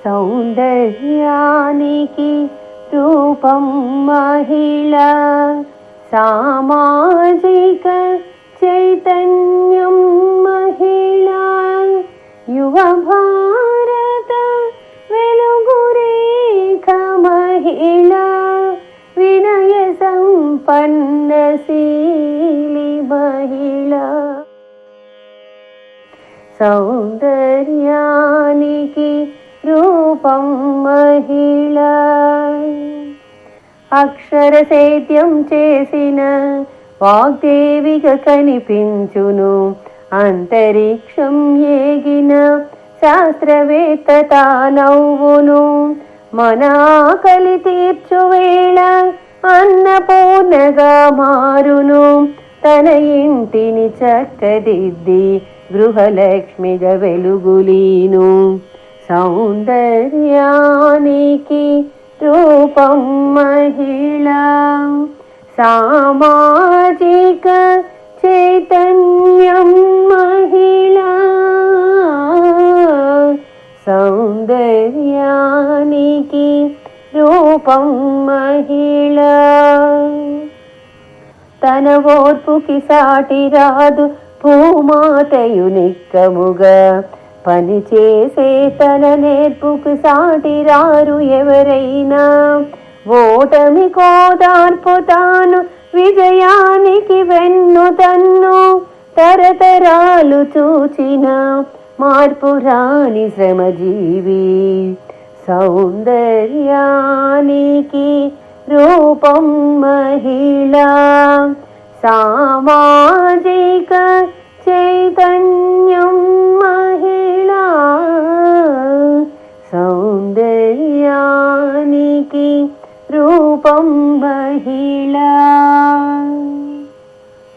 సౌందర్యానికి రూపం మహిళ, సామాజిక చైతన్యం మహిళ, యువ భారత వెలుగురేఖ మహిళ, వినయ సంపన్నశీలి మహిళ. సౌందర్యానికి రూపం మహిళ, అక్షర సేద్యం చేసిన వాగ్దేవిగా కనిపించును, అంతరిక్షం ఏగిన శాస్త్రవేత్త తానవ్వును, మన ఆకలి తీర్చువేళ అన్నపూర్ణగా మారును, తన ఇంటిని చక్కదిద్ది గృహలక్ష్మిగా వెలుగులీను. సౌందర్యానికి రూపం మహిళ, సామాజిక చైతన్యం మహిళ, సౌందర్యానికి రూపం మహిళ. తన ఓర్పుకి సాటి రాదు భూమాతయు నిక్కముగా, పనిచేసే తన నేర్పుకు సాటి రారు ఎవరైనా, ఓటమి కోదార్పు తాను విజయానికి వెన్ను తన్ను, తరతరాలు చూచిన మార్పు రాని శ్రమజీవి. సౌందర్యానికి రూపం మహిళ, సామాజిక చైతన్యం మహిళ, సౌందర్యానికి రూపం మహిళ.